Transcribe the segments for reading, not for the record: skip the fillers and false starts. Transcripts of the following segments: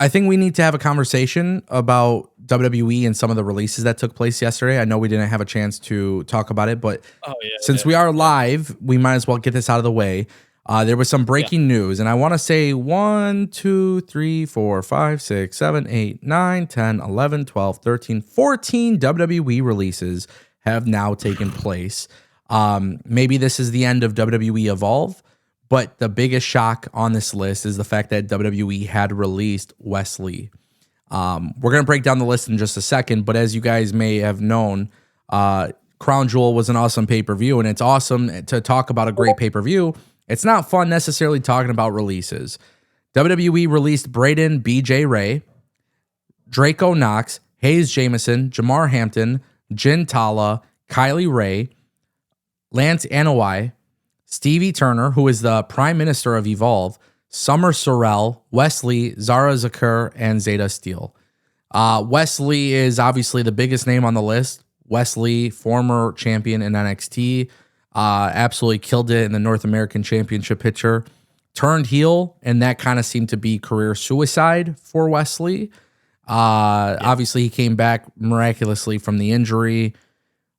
I think we need to have a conversation about WWE and some of the releases that took place yesterday. I know we didn't have a chance to talk about it, but Oh yeah, since yeah, we are yeah, live, we might as well get this out of the way. There was some yeah. breaking news, and I want to say 1, 2, 3, 4, 5, 6, 7, 8, 9, 10, 11, 12, 13, 14 WWE releases have now taken place. Maybe this is the end of WWE Evolve, but the biggest shock on this list is the fact that WWE had released Wesley. We're going to break down the list in just a second, but as you guys may have known, Crown Jewel was an awesome pay-per-view, and it's awesome to talk about a great pay-per-view. It's not fun necessarily talking about releases. WWE released Braden BJ Ray, Draco Knox, Hayes Jamison, Jamar Hampton, Jin Tala, Kylie Ray, Lance Anoa'i, Stevie Turner, who is the Prime Minister of Evolve, Summer Sorrell, Wesley, Zara Zakir, and Zeta Steele. Wesley is obviously the biggest name on the list. Wesley, former champion in NXT, absolutely killed it in the North American Championship picture. Turned heel, and that kind of seemed to be career suicide for Wesley. Obviously, he came back miraculously from the injury.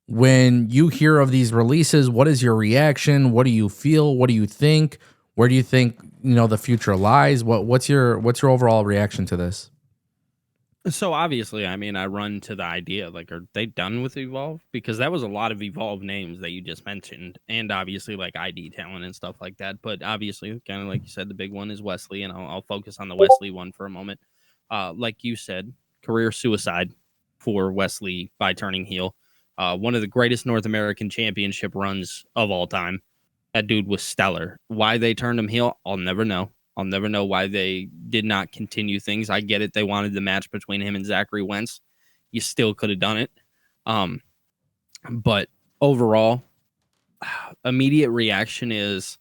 When you hear of these releases, what is your reaction? What do you feel? What do you think? Where do you think the future lies? What's your overall reaction to this? So obviously, I mean, I run to the idea like, are they done with Evolve? Because that was a lot of Evolve names that you just mentioned, and obviously like ID talent and stuff like that. But obviously, kind of like you said, the big one is Wesley, and I'll focus on the Wesley one for a moment. Like you said, career suicide for Wesley by turning heel. One of the greatest North American Championship runs of all time. That dude was stellar. Why they turned him heel, I'll never know. I'll never know why they did not continue things. I get it. They wanted the match between him and Zachary Wentz. You still could have done it. But overall, immediate reaction is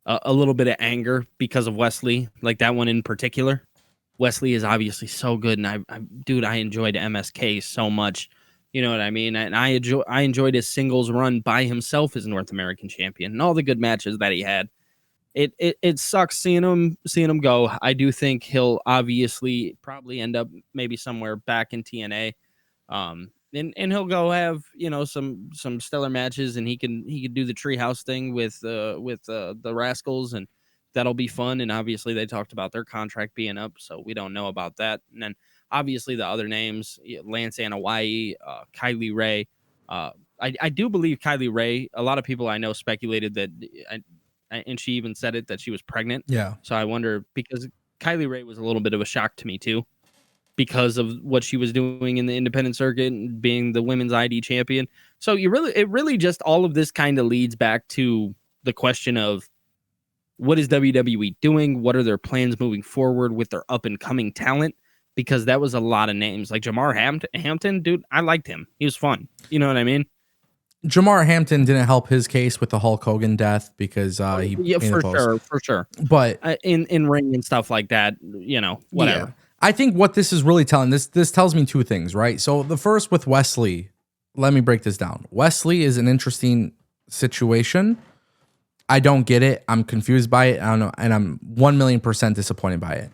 a little bit of anger because of Wesley, like that one in particular. Wesley is obviously so good, and I enjoyed MSK so much. You know what I mean? And I enjoyed his singles run by himself as North American champion and all the good matches that he had. It sucks seeing him go. I do think he'll obviously probably end up maybe somewhere back in TNA. And he'll go have some stellar matches, and he can do the treehouse thing with the Rascals, and that'll be fun. And obviously they talked about their contract being up, so we don't know about that. And then obviously the other names, Lance Anoa'i, Kylie Ray. I do believe Kylie Ray. A lot of people I know speculated that, and she even said it, that she was pregnant. Yeah. So I wonder, because Kylie Ray was a little bit of a shock to me too, because of what she was doing in the independent circuit and being the women's ID champion. So it really just all of this kind of leads back to the question of, what is WWE doing? What are their plans moving forward with their up and coming talent? Because that was a lot of names. Like Jamar Hampton, dude, I liked him. He was fun. You know what I mean? Jamar Hampton didn't help his case with the Hulk Hogan death because he for sure. But in ring and stuff like that, whatever. Yeah. I think what this is really telling, this tells me two things, right? So the first with Wesley, let me break this down. Wesley is an interesting situation. I don't get it. I'm confused by it. I don't know, and I'm 1,000,000% disappointed by it.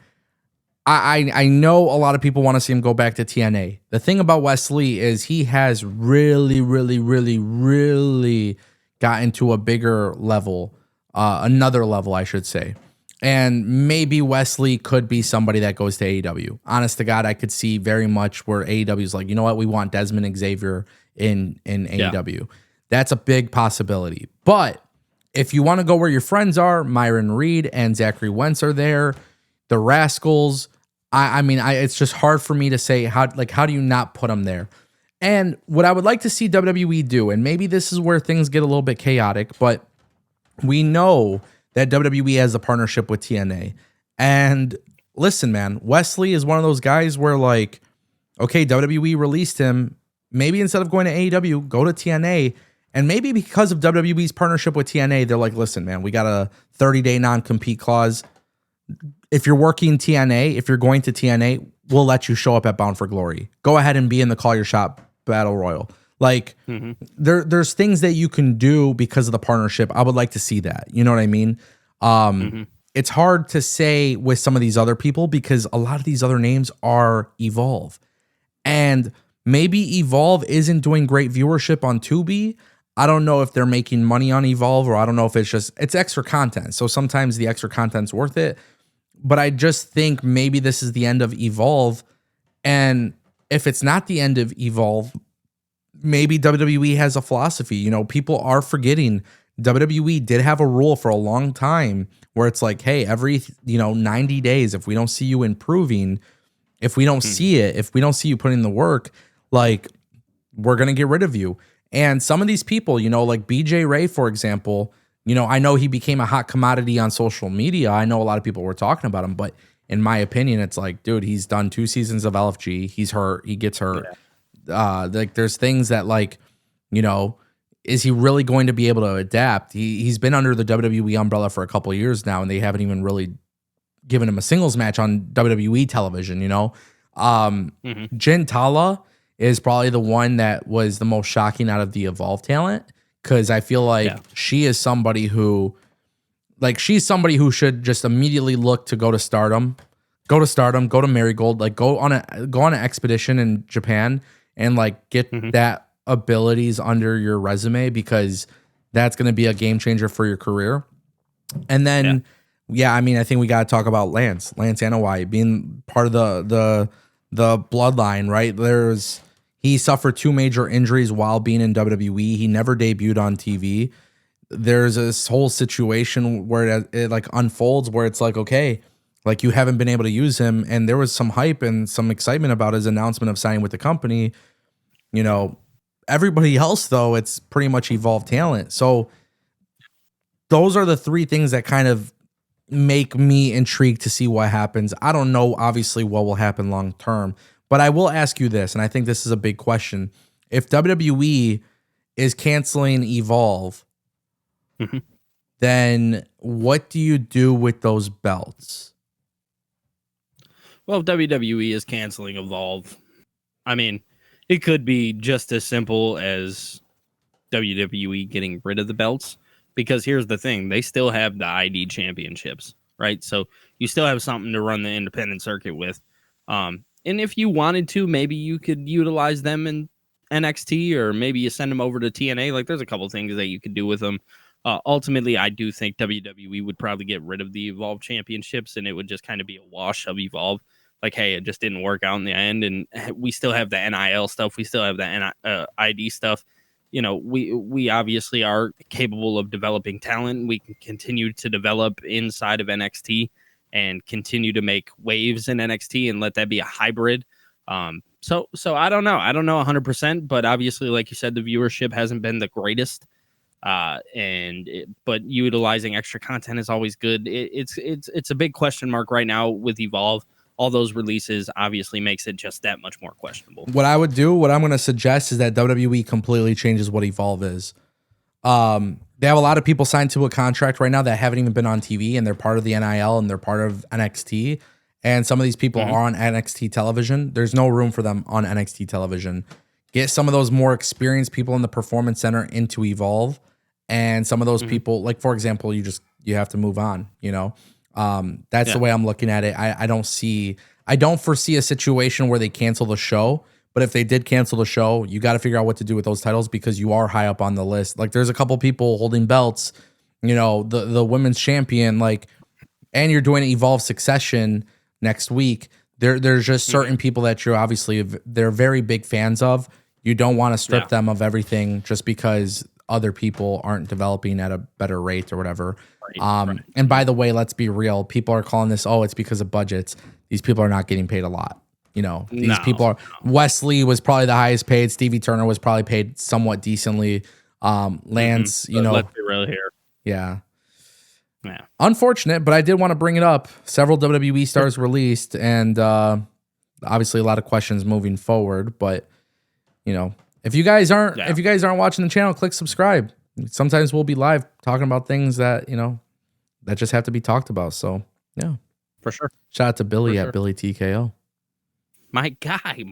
I know a lot of people want to see him go back to TNA. The thing about Wesley is he has really, really, really, really gotten to a bigger level, another level, I should say. And maybe Wesley could be somebody that goes to AEW. Honest to God, I could see very much where AEW is like, you know what, we want Desmond Xavier in AEW. That's a big possibility. But if you want to go where your friends are, Myron Reed and Zachary Wentz are there. The Rascals. I mean, it's just hard for me to say how do you not put them there? And what I would like to see WWE do, and maybe this is where things get a little bit chaotic, but we know that WWE has a partnership with TNA. And listen, man, Wesley is one of those guys where okay, WWE released him. Maybe instead of going to AEW, go to TNA. And maybe because of WWE's partnership with TNA, they're like, listen, man, we got a 30-day non-compete clause. If you're working TNA, if you're going to TNA, we'll let you show up at Bound for Glory. Go ahead and be in the Call Your Shot Battle Royal. There's things that you can do because of the partnership. I would like to see that. You know what I mean? it's hard to say with some of these other people because a lot of these other names are Evolve. And maybe Evolve isn't doing great viewership on Tubi. I don't know if they're making money on Evolve, or I don't know if it's extra content. So sometimes the extra content's worth it. But I just think maybe this is the end of Evolve. And if it's not the end of Evolve, maybe WWE has a philosophy. You know, people are forgetting WWE did have a rule for a long time where it's like, hey, every 90 days, if we don't see you improving, if we don't see it, if we don't see you putting in the work, like, we're gonna get rid of you. And some of these people, like BJ Ray, for example, I know he became a hot commodity on social media. I know a lot of people were talking about him, but in my opinion, it's like, dude, he's done 2 seasons of LFG. He's hurt. He gets hurt. Like, there's things that, like, is he really going to be able to adapt? He's been under the WWE umbrella for a couple of years now, and they haven't even really given him a singles match on WWE television. Jin Tala is probably the one that was the most shocking out of the Evolve talent, because I feel like she is somebody who, like, she's somebody who should just immediately look to go to Stardom, go to Marigold, like go on an expedition in Japan and like get that abilities under your resume, because that's going to be a game changer for your career. And then, I mean, I think we got to talk about Lance Anoa'i being part of the bloodline, right? He suffered 2 major injuries while being in WWE. He never debuted on TV. There's this whole situation where it like unfolds where it's like, okay, like, you haven't been able to use him. And there was some hype and some excitement about his announcement of signing with the company. Everybody else, though, it's pretty much Evolved talent. So those are the 3 things that kind of make me intrigued to see what happens. I don't know, obviously, what will happen long term, but I will ask you this, and I think this is a big question. If WWE is canceling Evolve, then what do you do with those belts? Well, if WWE is canceling Evolve, I mean, it could be just as simple as WWE getting rid of the belts, because here's the thing, they still have the ID championships, right? So you still have something to run the independent circuit with. And if you wanted to, maybe you could utilize them in NXT, or maybe you send them over to TNA. Like, there's a couple things that you could do with them. Ultimately, I do think WWE would probably get rid of the Evolve championships, and it would just kind of be a wash of Evolve. Like, hey, it just didn't work out in the end, and we still have the NIL stuff. We still have the ID stuff. We obviously are capable of developing talent. We can continue to develop inside of NXT and continue to make waves in NXT and let that be a hybrid. So I don't know. I don't know 100%, but obviously, like you said, the viewership hasn't been the greatest. But utilizing extra content is always good. It's a big question mark right now with Evolve. All those releases obviously makes it just that much more questionable. What I'm going to suggest is that WWE completely changes what Evolve is. They have a lot of people signed to a contract right now that haven't even been on TV, and they're part of the NIL and they're part of NXT. And some of these people are on NXT television. There's no room for them on NXT television. Get some of those more experienced people in the Performance Center into Evolve. And some of those people, like, for example, you have to move on, That's the way I'm looking at it. I don't foresee a situation where they cancel the show, but if they did cancel the show, you got to figure out what to do with those titles, because you are high up on the list. Like, there's a couple people holding belts, the women's champion, like, and you're doing Evolve Succession next week. There's just certain people that they're very big fans of. You don't want to strip them of everything just because other people aren't developing at a better rate or whatever. And by the way, let's be real. People are calling this, it's because of budgets. These people are not getting paid a lot. These people are. Wesley was probably the highest paid. Stevie Turner was probably paid somewhat decently. Lance, let's be real here. Yeah. Unfortunate, but I did want to bring it up. Several WWE stars released, and obviously a lot of questions moving forward. But if you guys aren't watching the channel, click subscribe. Sometimes we'll be live talking about things that that just have to be talked about. So yeah, for sure. Shout out to Billy at Billy TKO. My guy.